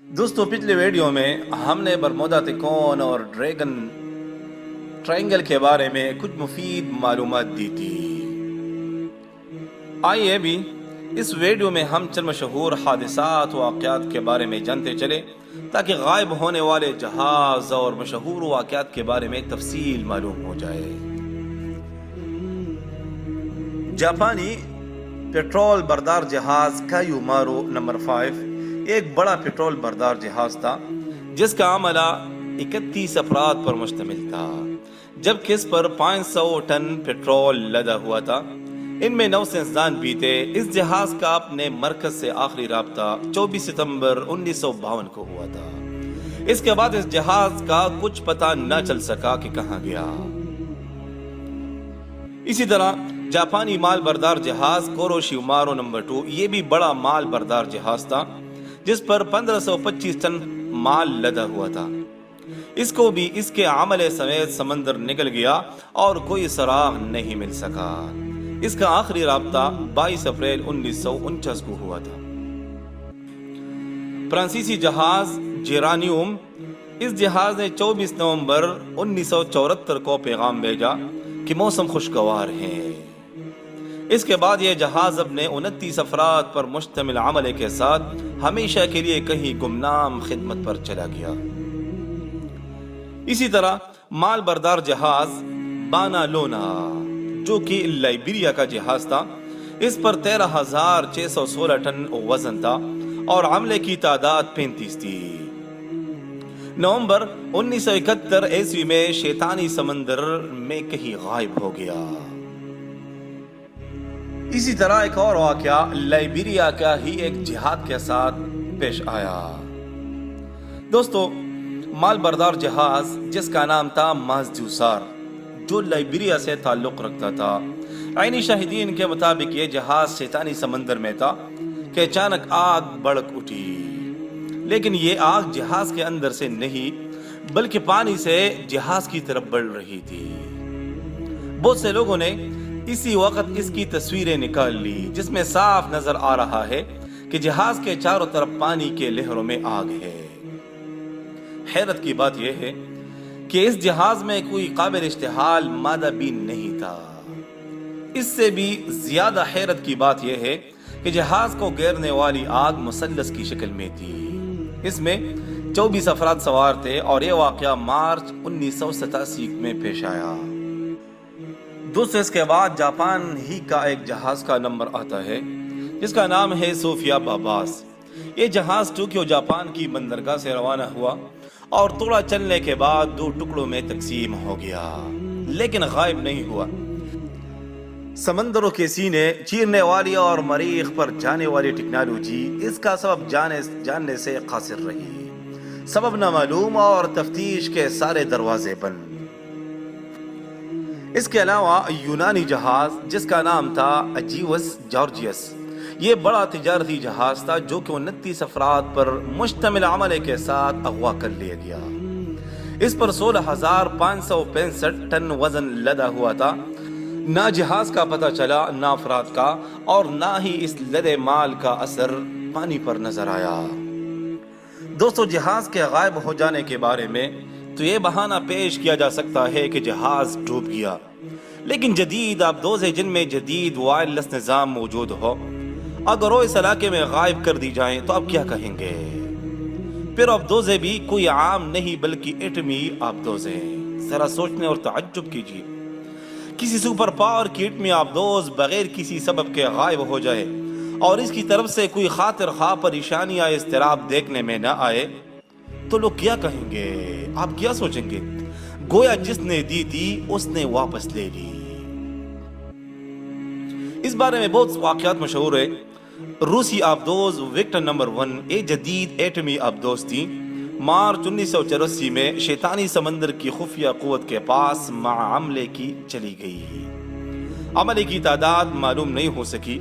دوستو پچھلے ویڈیو میں ہم نے برمودا تکون اور ڈریگن ٹرائنگل کے بارے میں کچھ مفید معلومات دی تھی۔ آئیے بھی اس ویڈیو میں ہم چند مشہور حادثات و واقعات کے بارے میں جانتے چلے تاکہ غائب ہونے والے جہاز اور مشہور واقعات کے بارے میں تفصیل معلوم ہو جائے۔ جاپانی پیٹرول بردار جہاز کایومارو نمبر 5 ایک بڑا پیٹرول بردار جہاز تھا جس کا عملہ 31 افراد پر مشتمل تھا، جبکہ اس پر 500 ٹن پیٹرول لدا ہوا تھا۔ ان میں 9 سائنسدان بھی تھے۔ اس جہاز کا اپنے مرکز سے آخری رابطہ 24 ستمبر 1952 کو ہوا تھا۔ اس کے بعد اس جہاز کا کچھ پتہ نہ چل سکا کہ کہاں گیا۔ اسی طرح جاپانی مال بردار جہاز کوروشیمارو نمبر 2 یہ بھی بڑا مال بردار جہاز تھا جس پر 1525 ٹن مال لدا ہوا تھا۔ اس کو بھی اس کے عملے سمیت سمندر نکل گیا اور کوئی سراغ نہیں مل سکا۔ اس کا آخری رابطہ 22 اپریل 1949 کو ہوا تھا۔ فرانسیسی جہاز جیرانیوم، اس جہاز نے 24 نومبر 1974 کو پیغام بھیجا کہ موسم خوشگوار ہے۔ اس کے بعد یہ جہاز اپنے 29 افراد پر مشتمل عملے کے ساتھ ہمیشہ کے لیے کہیں گمنام خدمت پر چلا گیا۔ اسی طرح مال بردار جہاز بانا لونا جو کہ لائبیریا کا جہاز تھا، اس پر 13,616 ٹن وزن تھا اور عملے کی تعداد 35 تھی۔ نومبر 1971 عیسوی میں شیطانی سمندر میں کہیں غائب ہو گیا۔ اسی طرح ایک اور واقعہ لائبیریا کا ہی ایک جہاد کے ساتھ پیش آیا۔ دوستو مال بردار جہاز جس کا نام تھا مازدوسار جو لائبیریا سے تعلق رکھتا تھا، عینی شاہدین کے مطابق یہ جہاز شیطانی سمندر میں تھا کہ اچانک آگ بھڑک اٹھی، لیکن یہ آگ جہاز کے اندر سے نہیں بلکہ پانی سے جہاز کی طرف بڑھ رہی تھی۔ بہت سے لوگوں نے اسی وقت اس کی تصویریں نکال لی جس میں صاف نظر آ رہا ہے کہ جہاز کے چاروں طرف پانی کے لہروں میں آگ ہے۔ حیرت کی بات یہ ہے کہ اس جہاز میں کوئی قابل اشتعال مادہ بھی نہیں تھا۔ اس سے بھی زیادہ حیرت کی بات یہ ہے کہ جہاز کو گھیرنے والی آگ مثلث کی شکل میں تھی۔ اس میں 24 افراد سوار تھے اور یہ واقعہ مارچ 1987 میں پیش آیا۔ دوستو اس کے بعد جاپان ہی کا ایک جہاز کا نمبر آتا ہے جس کا نام ہے سوفیا باباس۔ یہ جہاز ٹوکیو جاپان کی بندرگاہ سے روانہ ہوا اور تھوڑا چلنے کے بعد 2 ٹکڑوں میں تقسیم ہو گیا لیکن غائب نہیں ہوا۔ سمندروں کے سینے چیرنے والی اور مریخ پر جانے والی ٹیکنالوجی اس کا سبب جاننے سے قاصر رہی۔ سبب نامعلوم اور تفتیش کے سارے دروازے بند۔ اس کے علاوہ یونانی جہاز جس کا نام تھا اجیوس جارجیس، یہ بڑا تجارتی جہاز تھا جو کہ 29 افراد پر مشتمل عملے کے ساتھ اغوا کر لیا گیا۔ اس پر 16,565 ٹن وزن لدا ہوا تھا۔ نہ جہاز کا پتہ چلا نہ افراد کا، اور نہ ہی اس لدے مال کا اثر پانی پر نظر آیا۔ دوستو جہاز کے غائب ہو جانے کے بارے میں تو یہ بہانہ پیش کیا جا سکتا ہے کہ جہاز ڈوب گیا، لیکن جدید آبدوزیں جن میں جدید وائرلیس نظام موجود ہو اگر وہ اس علاقے میں غائب کر دی جائیں تو آپ کیا کہیں گے؟ پھر آبدوزیں بھی کوئی عام نہیں بلکہ ایٹمی آبدوزیں۔ ذرا سوچنے اور تعجب کیجیے، کسی سپر پاور کی ایٹمی آبدوز بغیر کسی سبب کے غائب ہو جائے اور اس کی طرف سے کوئی خاطر خواہ پریشانی یا اضطراب دیکھنے میں نہ آئے تو لوگ کیا کہیں گے؟ آپ کیا سوچیں گے؟ گویا جس نے دی تھی اس نے واپس لے لی۔ اس بارے میں بہت واقعات مشہور ہیں۔ روسی آبدوز وکٹر نمبر 1 ایک جدید ایٹمی آبدوز تھی۔ مارچ 1984 میں شیطانی سمندر کی خفیہ قوت کے پاس مع عملے کی چلی گئی۔ عملے کی تعداد معلوم نہیں ہو سکی۔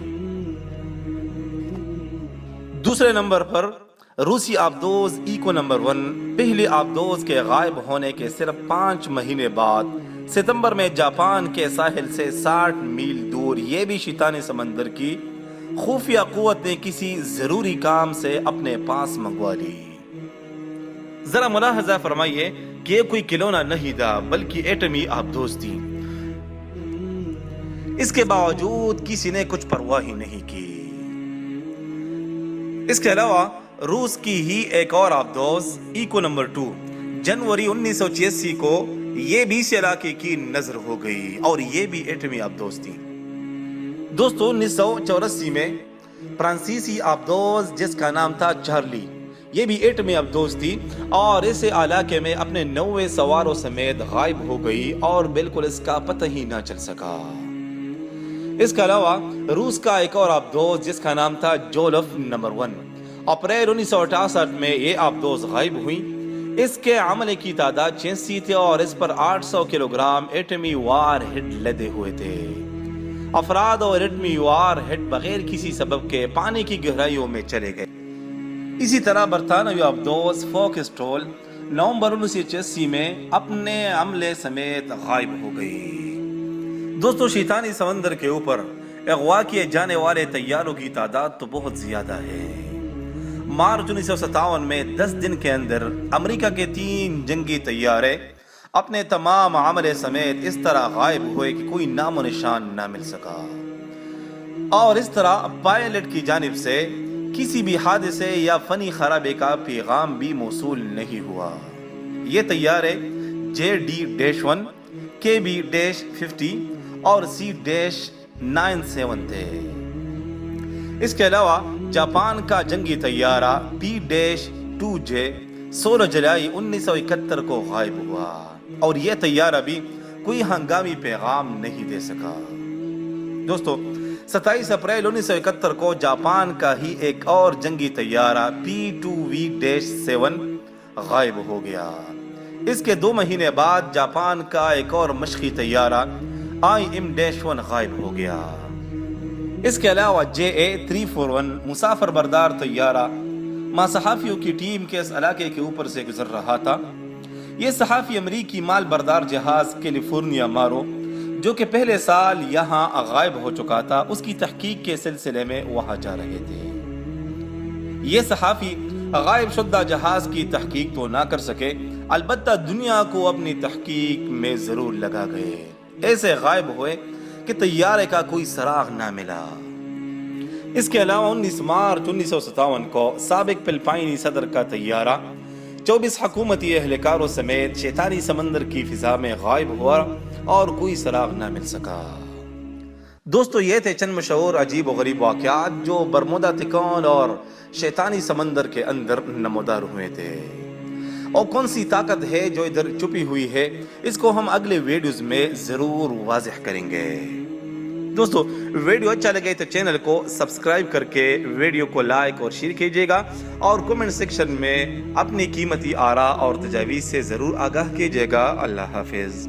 دوسرے نمبر پر روسی آبدوز ایکو نمبر 1 پہلی آبدوز کے غائب ہونے کے صرف 5 مہینے بعد ستمبر میں جاپان کے ساحل سے 60 میل دور یہ بھی شیطانی سمندر کی خفیہ قوت نے کسی ضروری کام سے اپنے پاس منگوا لی۔ ذرا ملاحظہ فرمائیے کہ یہ کوئی کھلونا نہیں تھا بلکہ ایٹمی آبدوز تھی۔ اس کے باوجود کسی نے کچھ پرواہ ہی نہیں کی۔ اس کے علاوہ روس کی ہی ایک اور آبدوز ایکو نمبر 2 جنوری 1986 کو یہ بھی اس علاقے کی نظر ہو گئی اور یہ بھی ایٹمی آبدوز تھی۔ دوستو 1984 میں فرانسیسی آبدوز جس کا نام تھا چارلی، یہ بھی ایٹمی آبدوز تھی اور اس علاقے میں اپنے 90 سواروں سمیت غائب ہو گئی اور بالکل اس کا پتہ ہی نہ چل سکا۔ اس کے علاوہ روس کا ایک اور آبدوز جس کا نام تھا جولف نمبر 1 اپریل 1968 میں یہ آبدوز غائب ہوئی۔ اس کے عملے کی تعداد 86 تھی اور اس پر 800 کلوگرام ایٹمی وار ہیڈ لدے ہوئے تھے۔ افراد اور ایٹمی وار ہیڈ بغیر کسی سبب کے پانی کی گہرائیوں میں چلے گئے۔ اسی طرح برطانوی آبدوز فوکسٹرول نومبر 1986 میں اپنے عملے سمیت غائب ہو گئی۔ دوستو شیطانی سمندر کے اوپر اغوا کیے جانے والے طیاروں کی تعداد تو بہت زیادہ ہے۔ مارچ 1957 میں 10 دن کے اندر امریکہ کے 3 جنگی طیارے اپنے تمام عملے سمیت اس طرح غائب ہوئے کہ کوئی نام و نشان نہ مل سکا، اور اس طرح پائلٹ کی جانب سے کسی بھی حادثے یا فنی خرابے کا پیغام بھی موصول نہیں ہوا۔ یہ طیارے JD-1 KB-50 اور C-97 تھے۔ اس کے علاوہ جاپان کا جنگی طیارہ P-2J 16 جولائی 1971 کو غائب ہوا اور یہ طیارہ بھی کوئی ہنگامی پیغام نہیں دے سکا۔ دوستو 27 اپریل 1971 کو جاپان کا ہی ایک اور جنگی طیارہ P-2V-7 غائب ہو گیا۔ اس کے 2 مہینے بعد جاپان کا ایک اور مشقی طیارہ IM-1 غائب ہو گیا۔ اس کے علاوہ JA-341 مسافر بردار طیارہ ماں صحافیوں کی ٹیم کے اس علاقے کے اوپر سے گزر رہا تھا۔ یہ صحافی امریکی مال بردار جہاز کیلیفورنیا مارو جو کہ پہلے سال یہاں غائب ہو چکا تھا، اس کی تحقیق کے سلسلے میں وہاں جا رہے تھے۔ یہ صحافی غائب شدہ جہاز کی تحقیق تو نہ کر سکے، البتہ دنیا کو اپنی تحقیق میں ضرور لگا گئے۔ ایسے غائب ہوئے کہ طیارے کا کوئی سراغ نہ ملا۔ اس کے علاوہ 19 مارچ 1957 کو سابق فلپائنی صدر کا طیارہ 24 حکومتی اہلکاروں سمیت شیطانی سمندر کی فضا میں غائب ہوا اور کوئی سراغ نہ مل سکا۔ دوستو یہ تھے چند مشہور عجیب و غریب واقعات جو برمودا تکون اور شیطانی سمندر کے اندر نمودار ہوئے تھے، اور کون سی طاقت ہے جو ادھر چھپی ہوئی ہے اس کو ہم اگلے ویڈیوز میں ضرور واضح کریں گے۔ دوستو ویڈیو اچھا لگے تو چینل کو سبسکرائب کر کے ویڈیو کو لائک اور شیئر کیجیے گا، اور کومنٹ سیکشن میں اپنی قیمتی آراء اور تجاویز سے ضرور آگاہ کیجیے گا۔ اللہ حافظ۔